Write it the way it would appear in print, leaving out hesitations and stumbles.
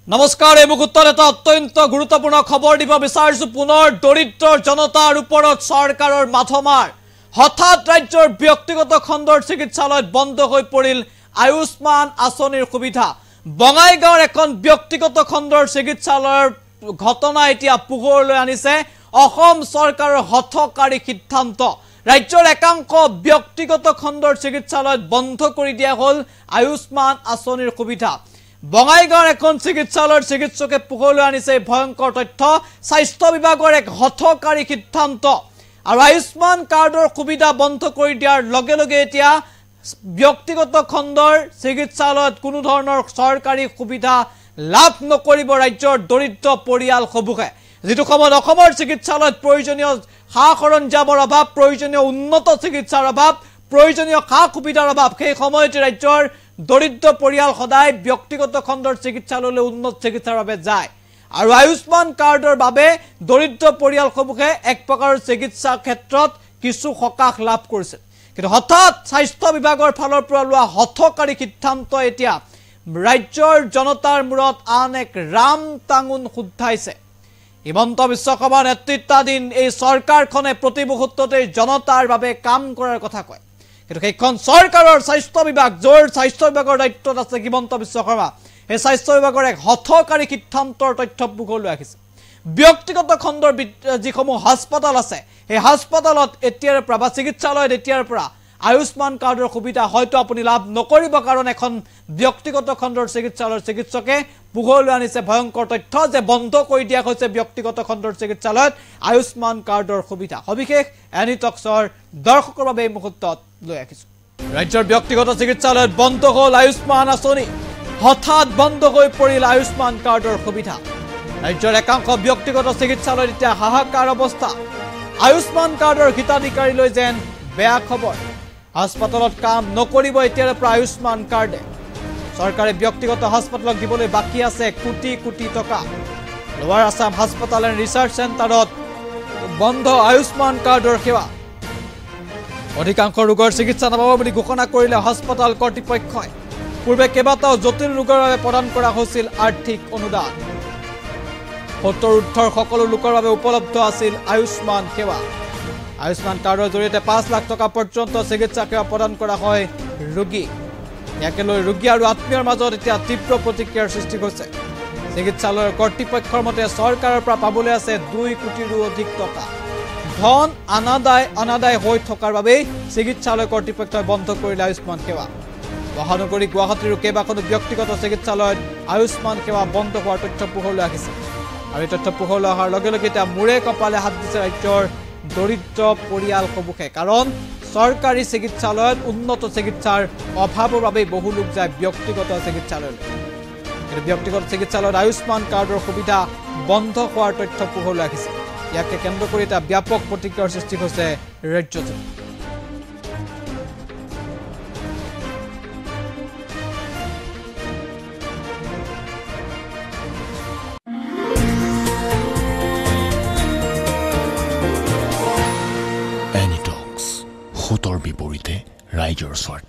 নমস্কাৰ এই মুহূৰ্তত এটা অত্যন্ত গুৰুত্বপূৰ্ণ খবৰ দিব বিচাৰিছো পুনৰ দৰিদ্ৰ জনতাৰ ওপৰত চৰকাৰৰ মাধমাৰ হঠাৎ ৰাজ্যৰ ব্যক্তিগত খণ্ডৰ চিকিৎসালয়ত বন্ধ হৈ পৰিল আয়ুষ্মান আঁচনিৰ সুবিধা বঙাইগাঁৱৰ এখন ব্যক্তিগত খণ্ডৰ চিকিৎসালয়ৰ ঘটনা এতিয়া পোহৰলৈ আনিছে অসম চৰকাৰৰ হঠকাৰী সিদ্ধান্ত ৰাজ্যৰ একাংশ ব্যক্তিগত খণ্ডৰ চিকিৎসালয়ত বন্ধ কৰি দিয়া হ'ল আয়ুষ্মান আঁচনিৰ সুবিধা বঙাইগাঁৱৰ এখন চিকিৎসালয়ৰ চিকিৎসকে পোহৰলৈ আনিছে ভয়ংকৰ তথ্য স্বাস্থ্য বিভাগৰ এক হঠকাৰী সিদ্ধান্ত আৰু আয়ুষ্মান কাৰ্ডৰ সুবিধা বন্ধ কৰি দিয়াৰ লগে লগে এতিয়া ব্যক্তিগত খণ্ডৰ চিকিৎসালয়ত কোনো ধৰণৰ চৰকাৰী সুবিধা লাভ নকৰিব ৰাজ্যৰ দৰিদ্ৰ পৰিয়ালসমূহে যেটো সময়ত অসমৰ চিকিৎসালয়ত প্ৰয়োজনীয় সা-সৰঞ্জামৰ অভাৱ প্ৰয়োজনীয় উন্নত চিকিৎসাৰ অভাৱ প্ৰয়োজনীয় সা-সুবিধাৰ অভাৱ সেই সময়ত ৰাজ্যৰ দৰিদ্ৰ পৰিয়াল সদায় ব্যক্তিগত খণ্ডৰ চিকিৎসালয়লৈ উন্নত চিকিৎসাৰ বাবে যায় আৰু আয়ুষ্মান কাৰ্ডৰ বাবে দৰিদ্ৰ পৰিয়ালসমূহে এক প্ৰকাৰৰ চিকিৎসা ক্ষেত্ৰত কিছু সকাহ লাভ কৰিছে কিন্তু হঠাৎ স্বাস্থ্য বিভাগৰ ফালৰ পৰা লোৱা হঠকাৰী সিদ্ধান্ত এতিয়া ৰাজ্যৰ জনতাৰ মূৰত আন এক ৰাম টাঙুন শুধাইছে হিমন্ত বিশ্ব শৰ্মাৰ নেতৃত্বাধীন এই চৰকাৰখনে প্ৰতি মুহূৰ্ততে জনতাৰ বাবে কাম কৰাৰ কথা কয় কিন্তু সেইখন চৰকাৰৰ স্বাস্থ্য বিভাগ জোৰ স্বাস্থ্য বিভাগৰ দায়িত্বত আছে হিমন্ত বিশ্ব শৰ্মা এই স্বাস্থ্য বিভাগৰ এক হঠকাৰী সিদ্ধান্তৰ তথ্য পোহৰলৈ আহিছে ব্যক্তিগত খণ্ডৰ যিসমূহ হাস্পতাল আছে এই হাস্পতালত এতিয়াৰ পৰা বা চিকিৎসালয়ত এতিয়াৰ পৰা আয়ুষ্মান কাৰ্ডৰ সুবিধা হয়তো আপুনি লাভ নকৰিব কাৰণ এখন ব্যক্তিগত খণ্ডৰ চিকিৎসালয়ৰ চিকিৎসকে পোহৰলৈ আনিছে ভয়ংকৰ তথ্য যে বন্ধ কৰি দিয়া হৈছে ব্যক্তিগত খণ্ডৰ চিকিৎসালয়ত আয়ুষ্মান কাৰ্ডৰ সুবিধা সবিশেষ এনিটক্সৰ দৰ্শকৰ বাবে এই মুহূৰ্তত লৈ আহিছো ৰাজ্যৰ ব্যক্তিগত চিকিৎসালয়ত বন্ধ হ'ল আয়ুষ্মান আঁচনি হঠাৎ বন্ধ হৈ পৰিল আয়ুষ্মান কাৰ্ডৰ সুবিধা ৰাজ্যৰ একাংশ ব্যক্তিগত চিকিৎসালয়ত এতিয়া হাহাকাৰ অৱস্থা আয়ুষ্মান কাৰ্ডৰ হিতাধিকাৰীলৈ যেন বেয়া খবৰ হাস্পতালত কাম নকৰিব এতিয়াৰ পৰা আয়ুষ্মান কাৰ্ডে চৰকাৰে ব্যক্তিগত হাস্পতালক দিবলৈ বাকি আছে কোটি কোটি টকা লোৱাৰ আছাম হাস্পতাল এণ্ড ৰিচাৰ্চ চেণ্টাৰত বন্ধ আয়ুষ্মান কাৰ্ডৰ সেৱা অধিকাংশ ৰোগৰ চিকিৎসা নাপাব বুলি ঘোষণা কৰিলে হাস্পতাল কৰ্তৃপক্ষই পূৰ্বে কেইবাটাও জটিল ৰোগৰ বাবে প্ৰদান কৰা হৈছিল আৰ্থিক অনুদান ৭০ ঊৰ্ধৰ সকলো লোকৰ বাবে উপলব্ধ আছিল আয়ুষ্মান সেৱা আয়ুষ্মান কাৰ্ডৰ জৰিয়তে ৫ লাখ টকা পৰ্যন্ত চিকিৎসা সেৱা প্ৰদান কৰা হয় ৰোগী ইয়াকে লৈ ৰোগী আৰু আত্মীয়ৰ মাজত এতিয়া তীব্ৰ প্ৰতিক্ৰিয়াৰ সৃষ্টি হৈছে চিকিৎসালয়ৰ কৰ্তৃপক্ষৰ মতে চৰকাৰৰ পৰা পাবলৈ আছে ২ কোটিৰো অধিক টকা ধন অনাদায় হৈ থকাৰ বাবে চিকিৎসালয় কৰ্তৃপক্ষই বন্ধ কৰিলে আয়ুষ্মান সেৱা মহানগৰী গুৱাহাটীৰ কেইবাখনো ব্যক্তিগত চিকিৎসালয়ত আয়ুষ্মান সেৱা বন্ধ হোৱাৰ তথ্য পোহৰলৈ আহিছে আৰু এই তথ্য পোহৰলৈ অহাৰ লগে লগে এতিয়া মূৰে কপালে হাত দিছে ৰাজ্যৰ দৰিদ্ৰ পৰিয়ালসমূহে কাৰণ চৰকাৰী চিকিৎসালয়ত উন্নত চিকিৎসাৰ অভাৱৰ বাবে বহু লোক যায় ব্যক্তিগত চিকিৎসালয়লৈ কিন্তু ব্যক্তিগত চিকিৎসালয়ত আয়ুষ্মান কাৰ্ডৰ সুবিধা বন্ধ হোৱাৰ তথ্য পোহৰলৈ আহিছে ইয়াকে কেন্দ্ৰ কৰি এটা ব্যাপক প্ৰতিক্ৰিয়াৰ সৃষ্টি হৈছে ৰাজ্যজুৰি এনিটক্স হুতৰ বিপৰীতে ৰাইজৰ স্বাৰ্থ